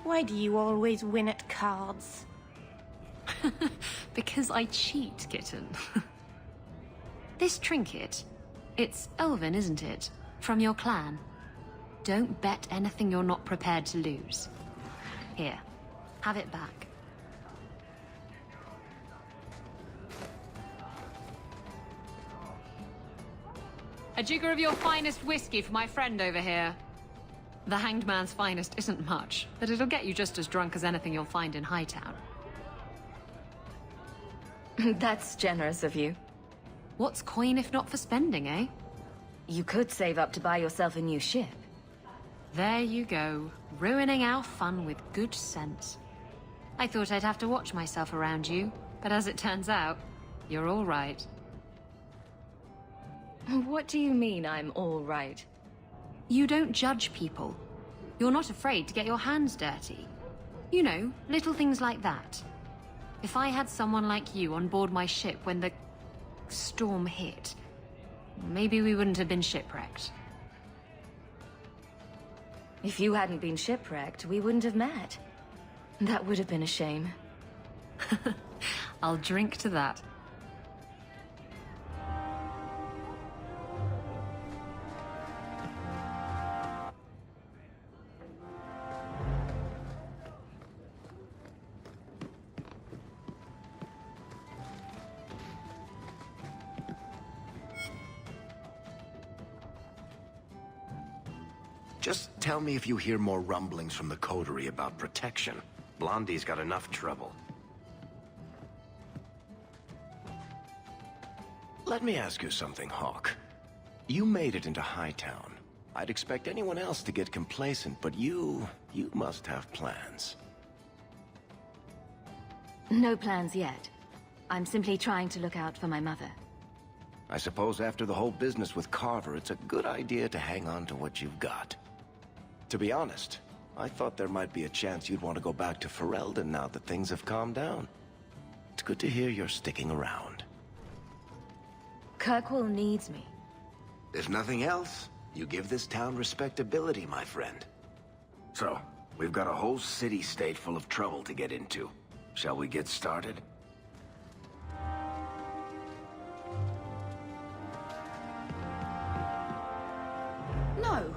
Why do you always win at cards? Because I cheat, kitten. This trinket, it's elven, isn't it? From your clan. Don't bet anything you're not prepared to lose. Here, have it back. A jigger of your finest whiskey for my friend over here. The Hanged Man's finest isn't much, but it'll get you just as drunk as anything you'll find in Hightown. That's generous of you. What's coin if not for spending, eh? You could save up to buy yourself a new ship. There you go, ruining our fun with good sense. I thought I'd have to watch myself around you, but as it turns out, you're all right. What do you mean I'm all right? You don't judge people. You're not afraid to get your hands dirty. You know, little things like that. If I had someone like you on board my ship when the storm hit, maybe we wouldn't have been shipwrecked. If you hadn't been shipwrecked, we wouldn't have met. That would have been a shame. I'll drink to that. Just tell me if you hear more rumblings from the coterie about protection. Blondie's got enough trouble. Let me ask you something, Hawk. You made it into Hightown. I'd expect anyone else to get complacent, but you must have plans. No plans yet. I'm simply trying to look out for my mother. I suppose after the whole business with Carver, it's a good idea to hang on to what you've got. To be honest, I thought there might be a chance you'd want to go back to Ferelden now that things have calmed down. It's good to hear you're sticking around. Kirkwall needs me. If nothing else, you give this town respectability, my friend. So, we've got a whole city-state full of trouble to get into. Shall we get started? No.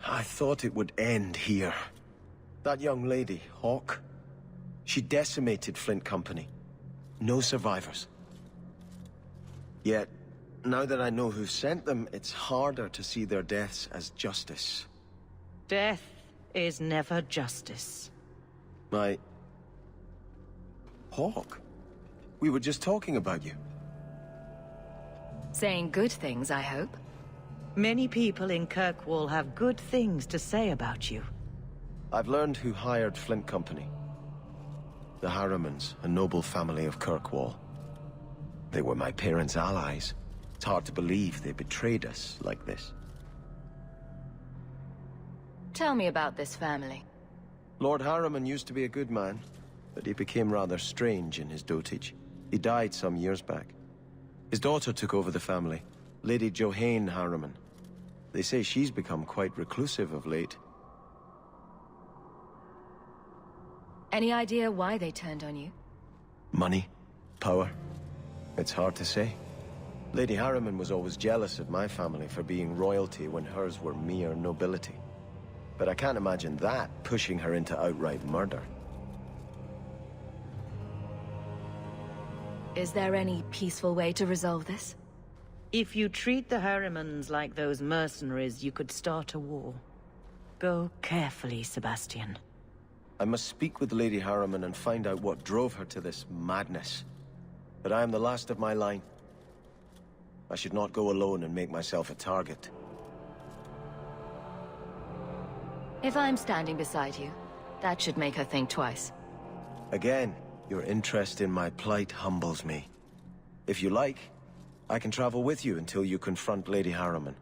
I thought it would end here. That young lady, Hawk, she decimated Flint Company. No survivors. Yet, now that I know who sent them, it's harder to see their deaths as justice. Death is never justice. Hawk? We were just talking about you. Saying good things, I hope. Many people in Kirkwall have good things to say about you. I've learned who hired Flint Company. The Harrimans, a noble family of Kirkwall. They were my parents' allies. It's hard to believe they betrayed us like this. Tell me about this family. Lord Harriman used to be a good man, but he became rather strange in his dotage. He died some years back. His daughter took over the family, Lady Johanne Harriman. They say she's become quite reclusive of late. Any idea why they turned on you? Money? Power? It's hard to say. Lady Harriman was always jealous of my family for being royalty when hers were mere nobility. But I can't imagine that pushing her into outright murder. Is there any peaceful way to resolve this? If you treat the Harrimans like those mercenaries, you could start a war. Go carefully, Sebastian. I must speak with Lady Harriman and find out what drove her to this madness. But I am the last of my line. I should not go alone and make myself a target. If I'm standing beside you, that should make her think twice. Again, your interest in my plight humbles me. If you like, I can travel with you until you confront Lady Harriman.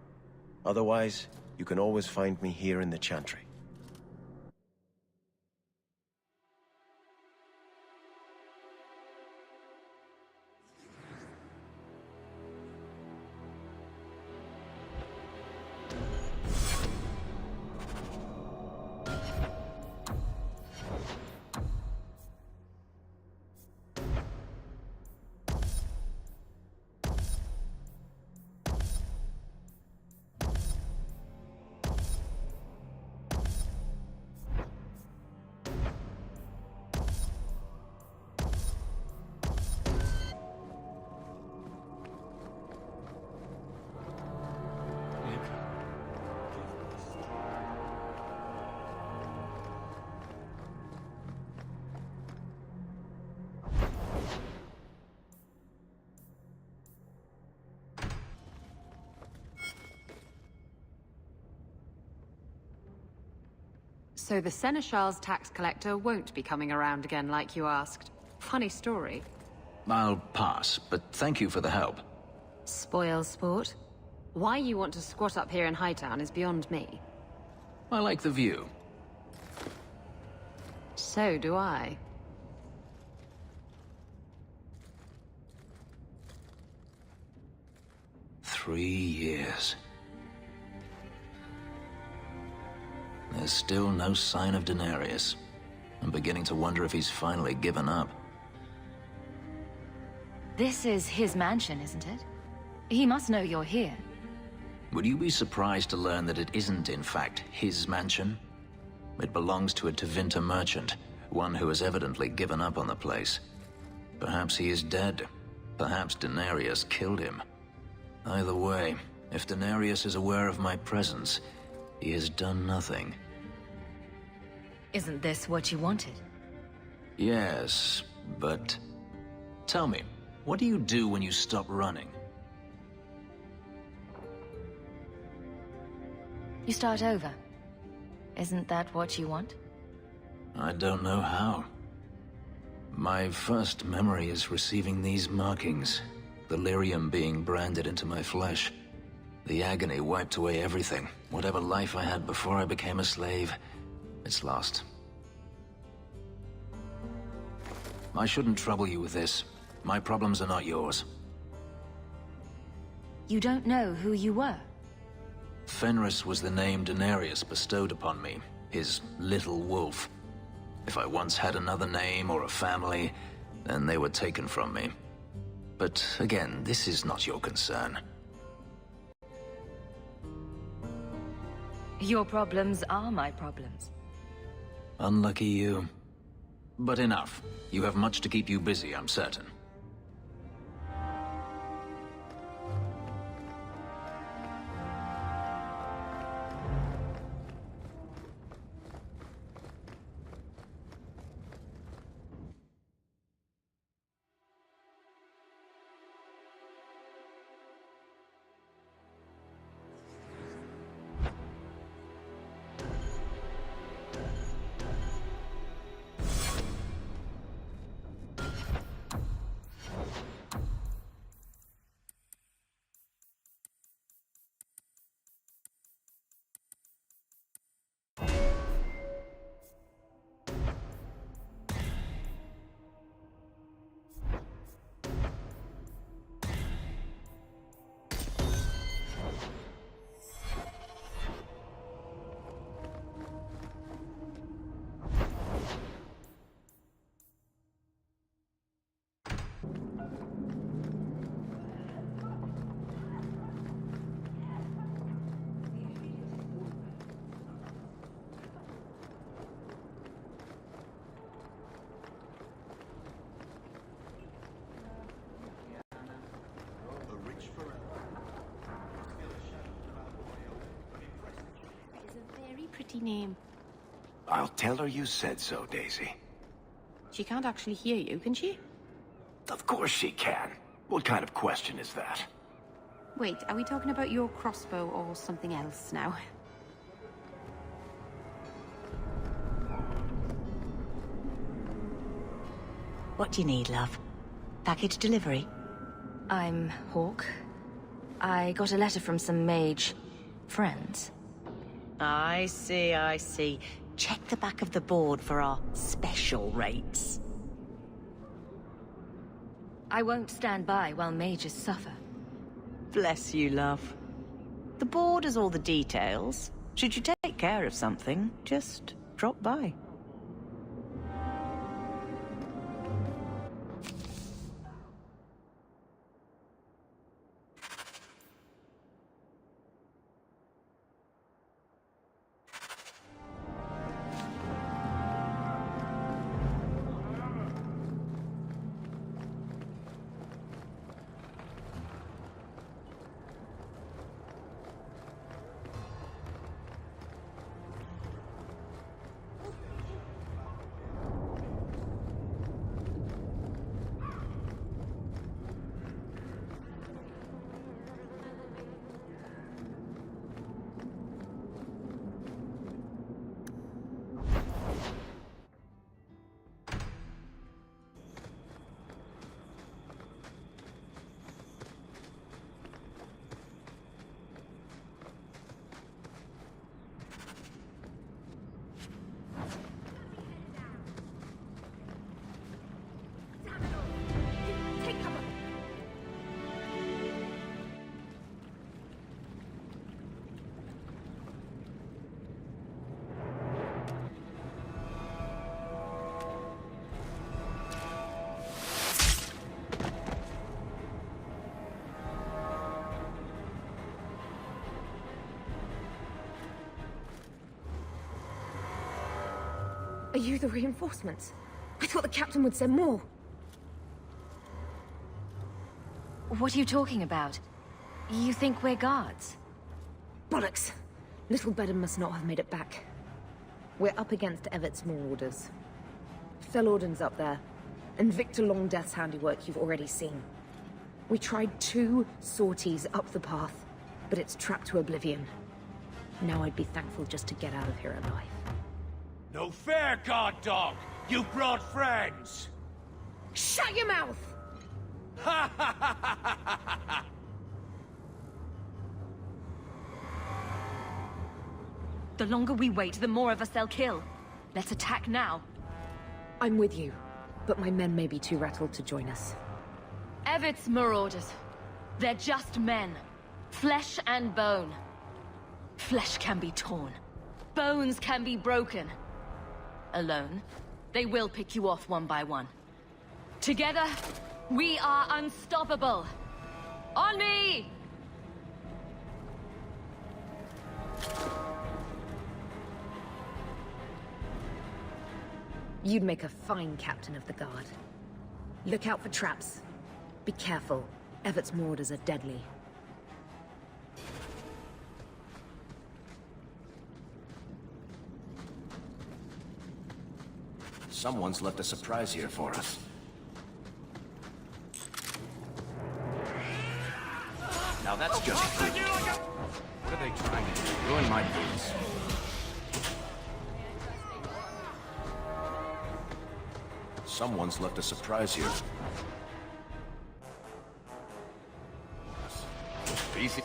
Otherwise, you can always find me here in the Chantry. So the Seneschal's tax collector won't be coming around again like you asked. Funny story. I'll pass, but thank you for the help. Spoil sport. Why you want to squat up here in Hightown is beyond me. I like the view. So do I. Three years. There's still no sign of Denarius. I'm beginning to wonder if he's finally given up. This is his mansion, isn't it? He must know you're here. Would you be surprised to learn that it isn't, in fact, his mansion? It belongs to a Tevinter merchant, one who has evidently given up on the place. Perhaps he is dead. Perhaps Denarius killed him. Either way, if Denarius is aware of my presence, he has done nothing. Isn't this what you wanted? Yes, but... Tell me, what do you do when you stop running? You start over. Isn't that what you want? I don't know how. My first memory is receiving these markings. The lyrium being branded into my flesh. The agony wiped away everything. Whatever life I had before I became a slave, it's lost. I shouldn't trouble you with this. My problems are not yours. You don't know who you were? Fenris was the name Denarius bestowed upon me, his little wolf. If I once had another name or a family, then they were taken from me. But again, this is not your concern. Your problems are my problems. Unlucky you. But enough. You have much to keep you busy, I'm certain. Pretty name. I'll tell her you said so, Daisy. She can't actually hear you, can she? Of course she can. What kind of question is that? Wait, are we talking about your crossbow or something else now? What do you need, love? Package delivery? I'm Hawk. I got a letter from some mage friends. I see, I see. Check the back of the board for our special rates. I won't stand by while mages suffer. Bless you, love. The board has all the details. Should you take care of something, just drop by. Are you the reinforcements? I thought the captain would send more. What are you talking about? You think we're guards? Bollocks! Little Bedham must not have made it back. We're up against Evert's marauders. Fellorden's up there, and Victor Longdeath's handiwork you've already seen. We tried 2 sorties up the path, but it's trapped to oblivion. Now I'd be thankful just to get out of here alive. No fair, guard dog! You brought friends! Shut your mouth! The longer we wait, the more of us they'll kill. Let's attack now. I'm with you, but my men may be too rattled to join us. Evert's marauders. They're just men. Flesh and bone. Flesh can be torn. Bones can be broken. Alone, they will pick you off one by one. Together, we are unstoppable. On me! You'd make a fine captain of the guard. Look out for traps. Be careful. Evert's marauders are deadly. Someone's left a surprise here for us. Now that's just fruit. What are they trying to do? Ruin my boots. Someone's left a surprise here. Easy.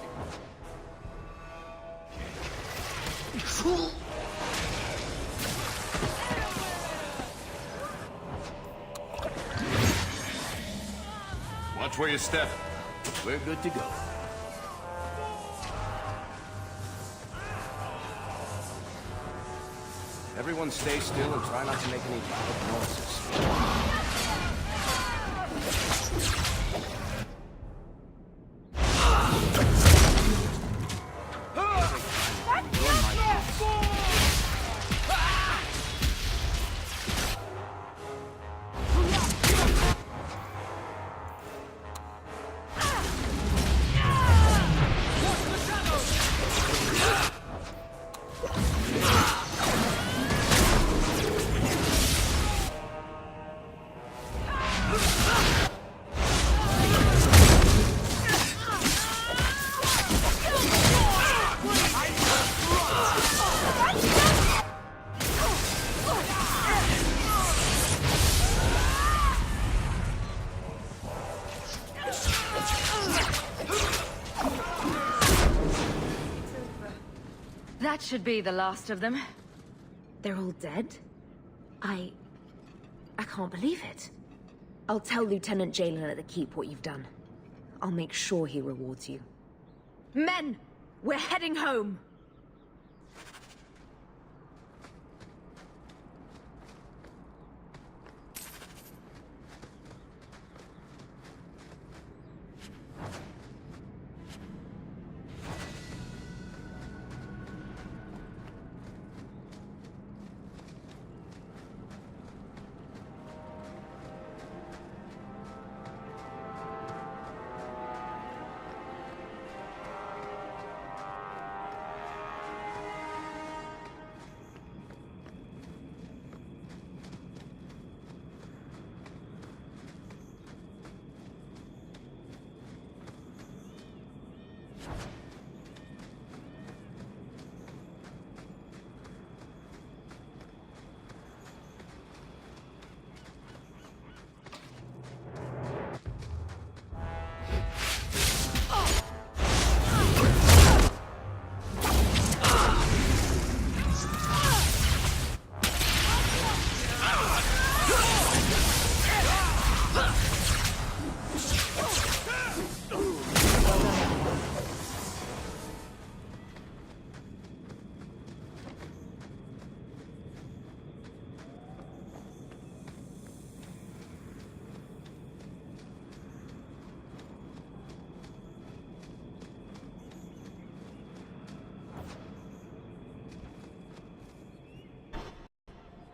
Watch where you step. We're good to go. Everyone stay still and try not to make any loud noises. That should be the last of them. They're all dead? I can't believe it. I'll tell Lieutenant Jalen at the Keep what you've done. I'll make sure he rewards you. Men! We're heading home!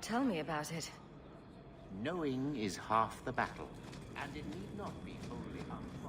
Tell me about it. Knowing is half the battle, and it need not be wholly unfair.